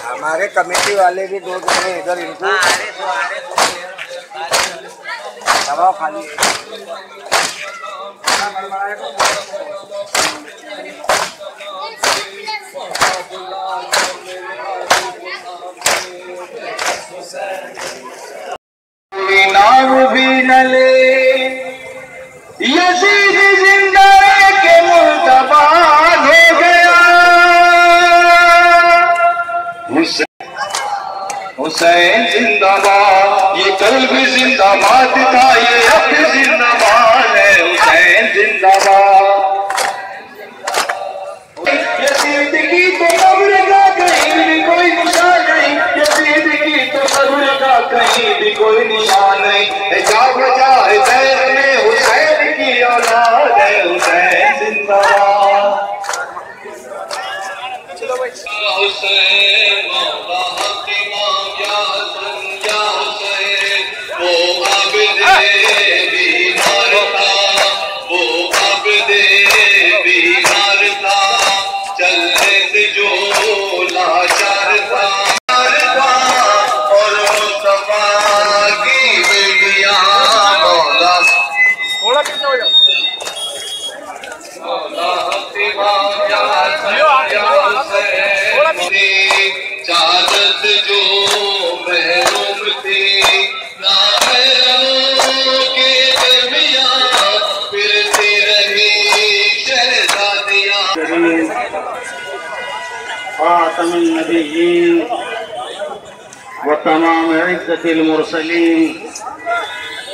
हमारे कमेटी वाले भी दो जने इधर इनको दबाव खाली नाम भी न ले यजीद जिंदा के मुर्तबा हो गया। हुसैन जिंदाबाद, ये कल भी जिंदाबाद था, ये अब भी जिंदाबाद है। हुसैन जिंदाबाद। यजीद की तो कब्र का कहीं भी कोई निशान नहीं, यजीद की तो कब्र का कहीं भी कोई निशान नहीं। जा बजा है दैर में हुसैन की औलाद है। हुसैन जिंदाबाद। हुसैन मौला चादत जो महरूम थी के दरमियां फिरती रही शहजादियां। खातमुन नबिय्यीन व तमाम इज्जतिल मुरसलीन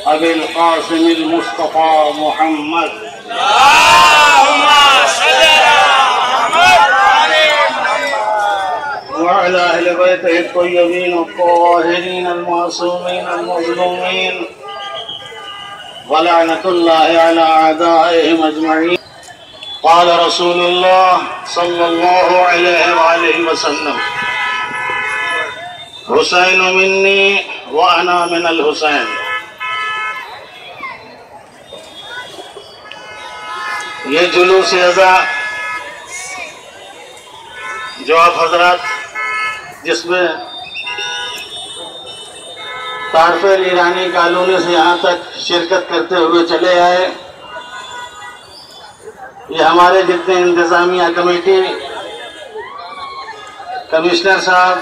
अबिल कासिमिल मुस्तफा मुहम्मद वअला अहले बैतिहि अत्तय्यबीन अत्ताहिरीन अलमासूमीन अलमज़लूमीन वलअनतुल्लाहि अला अअदाइहिम अजमईन। क़ाल रसूलुल्लाह सल्लल्लाहु अलैहि वआलिहि वसल्लम हुसैन मिन्नी व अना मिनल हुसैन। ये जुलूस अज़ा जो आप हजरात जिसमें तारफेल ईरानी कॉलोनी से यहाँ तक शिरकत करते हुए चले आए, ये हमारे जितने इंतजामिया कमेटी, कमिश्नर साहब,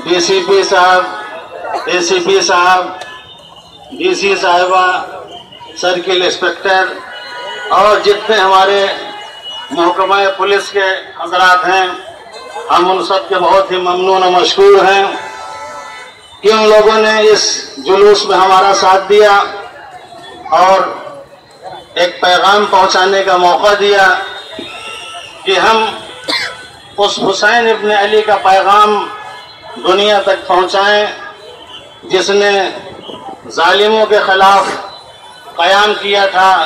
डीसीपी साहब, एसीपी साहब, डीसी साहिबा, सर्किल इंस्पेक्टर और जितने हमारे महकमा पुलिस के हजरात हैं, हम उन सब के बहुत ही ममनून और मशकूर हैं कि उन लोगों ने इस जुलूस में हमारा साथ दिया और एक पैगाम पहुंचाने का मौका दिया कि हम उस हुसैन इब्न अली का पैगाम दुनिया तक पहुंचाएं जिसने जालिमों के खिलाफ क़याम किया था,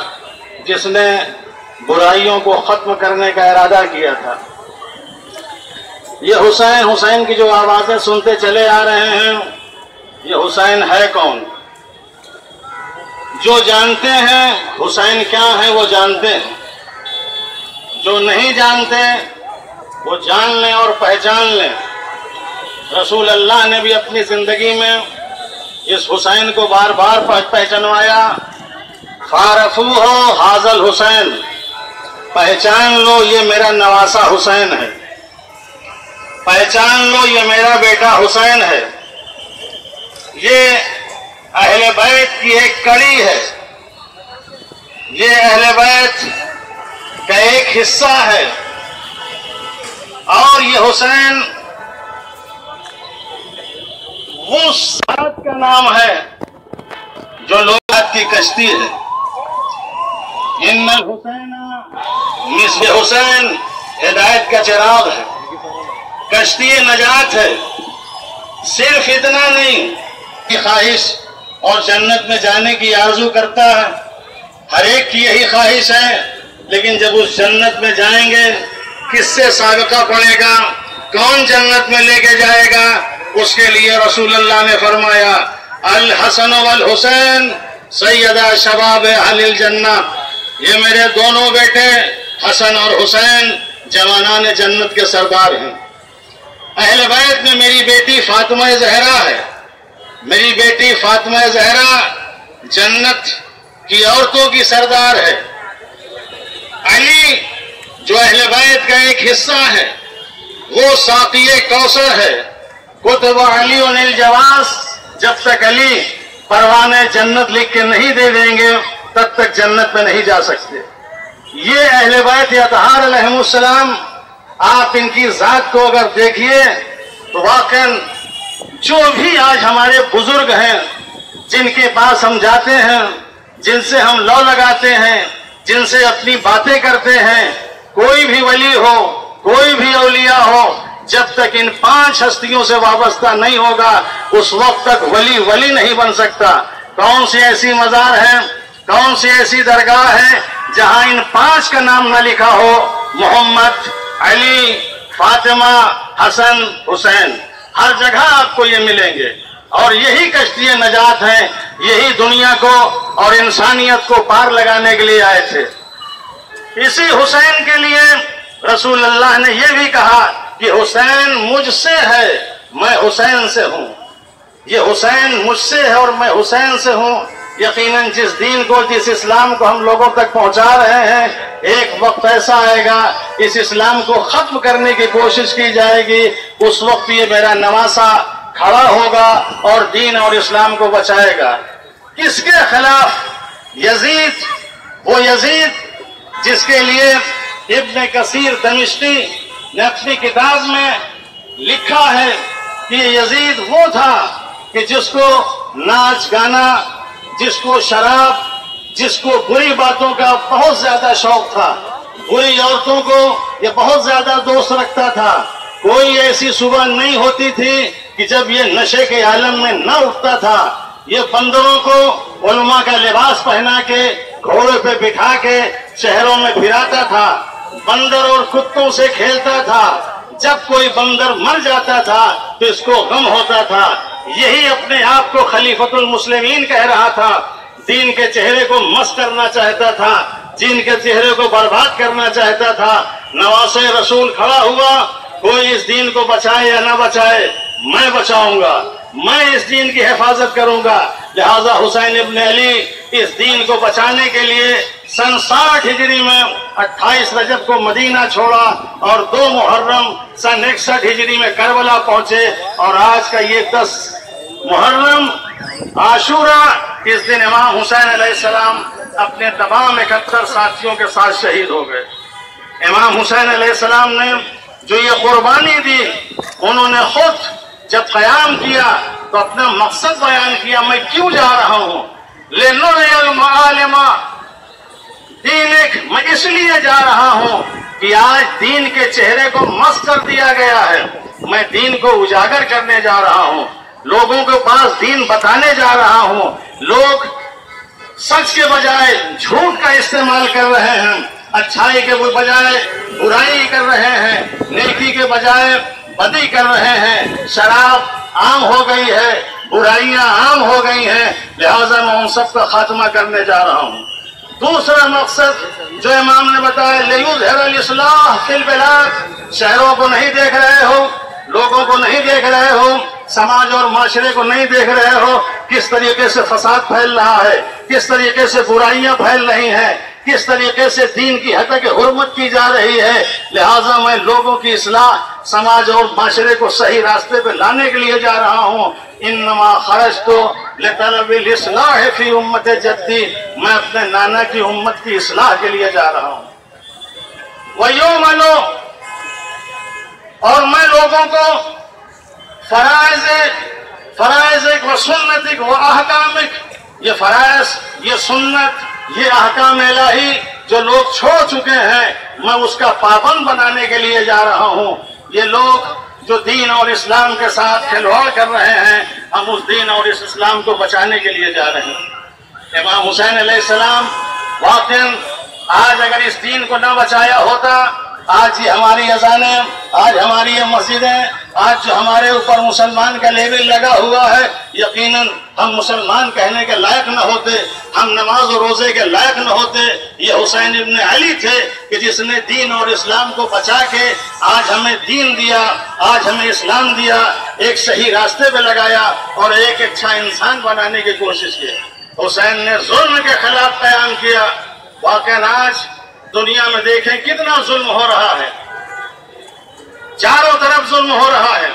जिसने बुराइयों को ख़त्म करने का इरादा किया था। ये हुसैन हुसैन की जो आवाज़ें सुनते चले आ रहे हैं, ये हुसैन है कौन? जो जानते हैं हुसैन क्या है वो जानते हैं, जो नहीं जानते वो जान लें और पहचान लें। रसूल अल्लाह ने भी अपनी ज़िंदगी में इस हुसैन को बार बार पहचानवाया। फारफूहो हाज़ल हुसैन, पहचान लो ये मेरा नवासा हुसैन है, पहचान लो ये मेरा बेटा हुसैन है। ये अहले बैत की एक कड़ी है, ये अहले बैत का एक हिस्सा है। और ये हुसैन वो साथ का नाम है जो लोहात की कश्ती है। इन्नल हुसैना मिस्ल हुसैन हिदायत का चिराग है, कश्ती नजात है। सिर्फ इतना नहीं कि ख्वाहिश और जन्नत में जाने की आरजू करता है, हर एक की यही ख्वाहिश है, लेकिन जब उस जन्नत में जाएंगे किससे साबिका पड़ेगा, कौन जन्नत में लेके जाएगा, उसके लिए रसूलुल्लाह ने फरमाया अल हसन वल हुसैन सैयदा शबाब अहलिल जन्ना, ये मेरे दोनों बेटे हसन और हुसैन जवानान जन्नत के सरदार हैं। अहले बैत में मेरी बेटी फातिमा ज़हरा है, मेरी बेटी फातिमा ज़हरा जन्नत की औरतों की सरदार है। अली जो अहले बैत का एक हिस्सा है वो साक़िए कौसर है। कुतुब अली अनिल जवास, जब तक अली परवाने जन्नत लिख के नहीं दे देंगे तब तक जन्नत में नहीं जा सकते। ये अहले बैत अतहार अलैहिमुस्सलाम, आप इनकी जात को अगर देखिए तो वाकई जो भी आज हमारे बुजुर्ग हैं, जिनके पास हम जाते हैं, जिनसे हम लौ लगाते हैं, जिनसे अपनी बातें करते हैं, कोई भी वली हो, कोई भी औलिया हो, जब तक इन 5 हस्तियों से वाबस्ता नहीं होगा उस वक्त तक वली वली नहीं बन सकता। कौन सी ऐसी मज़ार है, कौन सी ऐसी दरगाह है जहां इन 5 का नाम न लिखा हो, मोहम्मद, अली, फातिमा, हसन, हुसैन, हर जगह आपको ये मिलेंगे। और यही कश्ती नजात है, यही दुनिया को और इंसानियत को पार लगाने के लिए आए थे। इसी हुसैन के लिए रसूलुल्लाह ने यह भी कहा कि हुसैन मुझसे है, मैं हुसैन से हूं। ये हुसैन मुझसे है और मैं हुसैन से हूं। यकीनन जिस दीन को, जिस इस्लाम को हम लोगों तक पहुंचा रहे हैं, एक वक्त ऐसा आएगा इस इस्लाम को खत्म करने की कोशिश की जाएगी, उस वक्त ये मेरा नवासा खड़ा होगा और दीन और इस्लाम को बचाएगा। किसके खिलाफ? यजीद, वो यजीद जिसके लिए इब्न कसीर दमिश्की ने अपनी किताब में लिखा है कि यजीद वो था कि जिसको नाच गाना, जिसको शराब, जिसको बुरी बातों का बहुत ज्यादा शौक था, बुरी औरतों को ये बहुत ज्यादा दोस्त रखता था। कोई ऐसी सुबह नहीं होती थी कि जब ये नशे के आलम में न उठता था। ये बंदरों को उलमा का लिबास पहना के घोड़े पे बिठा के शहरों में फिराता था, बंदर और कुत्तों से खेलता था। जब कोई बंदर मर जाता था तो इसको गम होता था। यही अपने आप को खलीफतुल मुस्लिमीन कह रहा था, दीन के चेहरे को मस्त करना चाहता था, दीन के चेहरे को बर्बाद करना चाहता था। नवासे रसूल खड़ा हुआ, कोई इस दीन को बचाए या ना बचाए, मैं बचाऊंगा, मैं इस दीन की हिफाजत करूंगा। लिहाजा हुसैन इब्न अली इस दीन को बचाने के लिए सन 60 हिजरी में 28 रजब को मदीना छोड़ा और 2 मुहर्रम सन 61 हिजरी में करबला पहुंचे। और आज का ये 10 मुहर्रम आशूरा, इस दिन इमाम हुसैन अलैहिस्सलाम अपने तमाम 71 साथियों के साथ शहीद हो गए। इमाम हुसैन अलैहिस्सलाम ने जो ये कुर्बानी दी, उन्होंने खुद जब क़याम किया तो अपना मकसद बयान किया, मैं क्यों जा रहा हूं, लिनुरियल मआलिमा दीनिक, मैं इसलिए जा रहा हूं कि आज दीन के चेहरे को मस्त कर दिया गया है। मैं दीन को उजागर करने जा रहा हूं, लोगों के पास दीन बताने जा रहा हूं। लोग सच के बजाय झूठ का इस्तेमाल कर रहे हैं, अच्छाई के बजाय बुराई कर रहे हैं, नेकी के बजाय बदी कर रहे हैं। शराब आम हो गई है, बुराइयां आम हो गई हैं, लिहाजा मैं उन सब का खात्मा करने जा रहा हूं। दूसरा मकसद जो इमाम ने बताया, लियुज़हिरल इस्लाह फिल बिलाद, शहरों को नहीं देख रहे हो, लोगों को नहीं देख रहे हो, समाज और माशरे को नहीं देख रहे हो, किस तरीके से फसाद फैल रहा है, किस तरीके से बुराइयां फैल रही हैं, किस तरीके से दीन की हतक हुर्मत की जा रही है। लिहाजा मैं लोगों की इस्लाह, समाज और माशरे को सही रास्ते पे लाने के लिए जा रहा हूँ। इन्नमा खरजतु लितलबिल इस्लाह फी उम्मत जद्दी, मैं अपने नाना की उम्मत की इस्लाह के लिए जा रहा हूँ। वयुमलो, और मैं लोगों को फराइज़ व सुन्नतिक व अहकामिक, ये फराइज़, ये सुन्नत, ये अहकाम इलाही, जो लोग छोड़ चुके हैं, मैं उसका पाबंद बनाने के लिए जा रहा हूं। ये लोग जो दीन और इस्लाम के साथ खिलवाड़ कर रहे हैं, हम उस दीन और इस इस्लाम को बचाने के लिए जा रहे हैं। इमाम हुसैन अलैहिस्सलाम वाक़ई आज अगर इस दीन को न बचाया होता, आज ये हमारी अज़ानें, आज हमारी ये मस्जिदें, आज जो हमारे ऊपर मुसलमान का लेबल लगा हुआ है, यकीनन हम मुसलमान कहने के लायक न होते, हम नमाज और रोजे के लायक न होते। ये हुसैन इब्न अली थे कि जिसने दीन और इस्लाम को बचा के आज हमें दीन दिया, आज हमें इस्लाम दिया, एक सही रास्ते पे लगाया और एक अच्छा इंसान बनाने की कोशिश की। हुसैन ने जुल्म के खिलाफ क़याम किया। वाक़ई आज दुनिया में देखें कितना जुल्म हो रहा है, चारों तरफ जुल्म हो रहा है,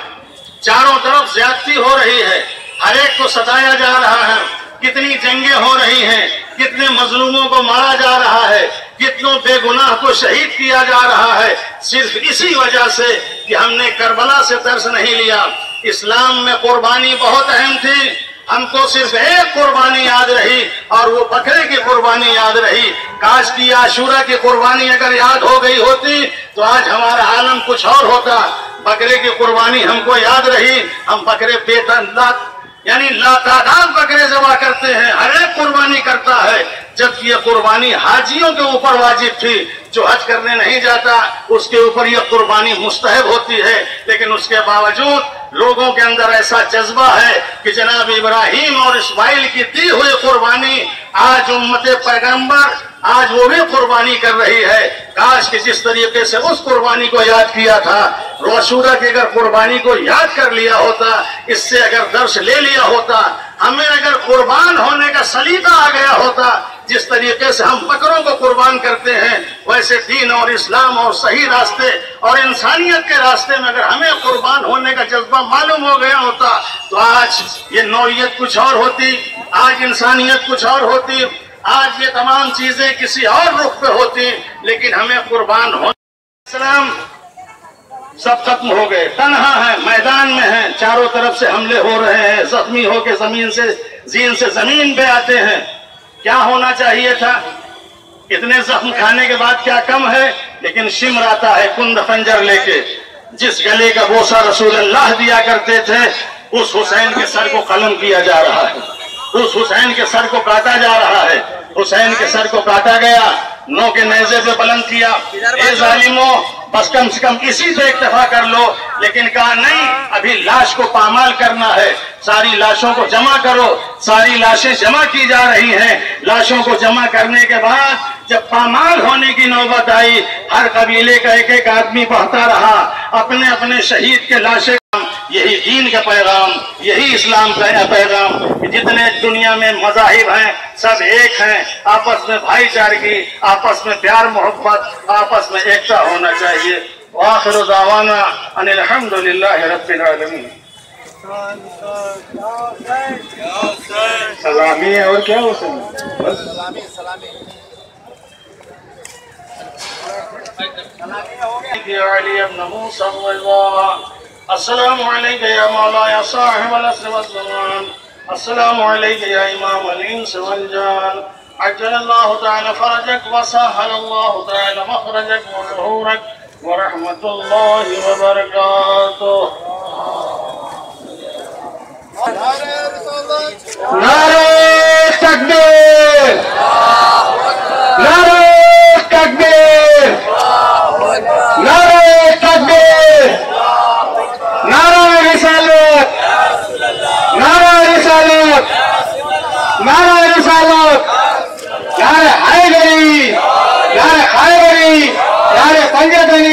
चारों तरफ ज्यादती हो रही है, हर एक को सताया जा रहा है, कितनी जंगें हो रही हैं, कितने मजलूमों को मारा जा रहा है, कितनों बेगुनाह को शहीद किया जा रहा है, सिर्फ इसी वजह से कि हमने करबला से दर्स नहीं लिया। इस्लाम में कुर्बानी बहुत अहम थी, हमको सिर्फ एक कुर्बानी याद रही और वो बकरे की कुर्बानी याद रही। काश की आशूरा की कुर्बानी अगर याद हो गई होती तो आज हमारा आलम कुछ और होता। बकरे की कुर्बानी हमको याद रही, हम बकरे बेतादाद यानी लातादाद बकरे ज़बह करते हैं, हर एक कुर्बानी करता है, जबकि ये कुर्बानी हाजियों के ऊपर वाजिब थी। जो हज करने नहीं जाता उसके ऊपर यह कुर्बानी मुस्तहब होती है, लेकिन उसके बावजूद लोगों के अंदर ऐसा जज्बा है कि जनाब इब्राहीम और इस्माइल की दी हुई कुर्बानी आज उम्मत पैगंबर आज वो भी कुर्बानी कर रही है। काश कि जिस तरीके से उस कुर्बानी को याद किया था, आशूरा की अगर कुर्बानी को याद कर लिया होता, इससे अगर दर्श ले लिया होता, हमें अगर कुर्बान होने का सलीका आ गया होता, जिस तरीके से हम बकरों को कुर्बान करते हैं, वैसे दीन और इस्लाम और सही रास्ते और इंसानियत के रास्ते में अगर हमें कुर्बान होने का जज्बा मालूम हो गया होता तो आज ये नौइयत कुछ और होती, आज इंसानियत कुछ और होती, आज ये तमाम चीजें किसी और रुख पे होती। लेकिन हमें कुर्बान हो इस्लाम सब खत्म हो गए, तन्हा है, मैदान में है, चारों तरफ से हमले हो रहे हैं, जख्मी होके जमीन से जमीन पे आते हैं। क्या होना चाहिए था? इतने जख्म खाने के बाद क्या कम है? लेकिन शिमर आता है कुंद खंजर लेके। जिस गले का बोसा रसूलुल्लाह दिया करते थे, उस हुसैन के सर को कलम किया जा रहा है, उस हुसैन के सर को काटा जा रहा है। हुसैन के सर को काटा गया, नो के नेज़े पे बुलंद किया, ए जालिमों बस कम से कम इसी से इक्तफा कर लो। लेकिन कहा नहीं, अभी लाश को पामाल करना है, सारी लाशों को जमा करो। सारी लाशें जमा की जा रही हैं। लाशों को जमा करने के बाद जब पामाल होने की नौबत आई, हर कबीले का एक एक आदमी बहता रहा अपने अपने शहीद के लाशें। यही दीन का पैगाम, यही इस्लाम का पैगाम, जितने दुनिया में मज़ाहिब हैं सब एक हैं, आपस में भाईचारगी, आपस में प्यार मोहब्बत, आपस में एकता होना चाहिए। आखिर दावाना अनिल हम्दुलिल्लाहि रब्बिल आलमीन। सलामी है और क्या हो सलामी अस्सलामु अलैका या मौला या साहिबल असर वल ज़मान, अस्सलामु अलैका या इमाम अल इंस वल जान, अज्जलल्लाहु तआला फरजक व सहहलल्लाहु तआला मखरजक व ज़ुहूरक व रहमतुल्लाहि व बरकातुहू। नारे तकबीर, नारे तकबीर, नारे तकबीर, नारा रिसालत, नारा रिसालत, नारा रिसालत, नारे हैदरी, नारे हैदरी, नारे पंजतनी।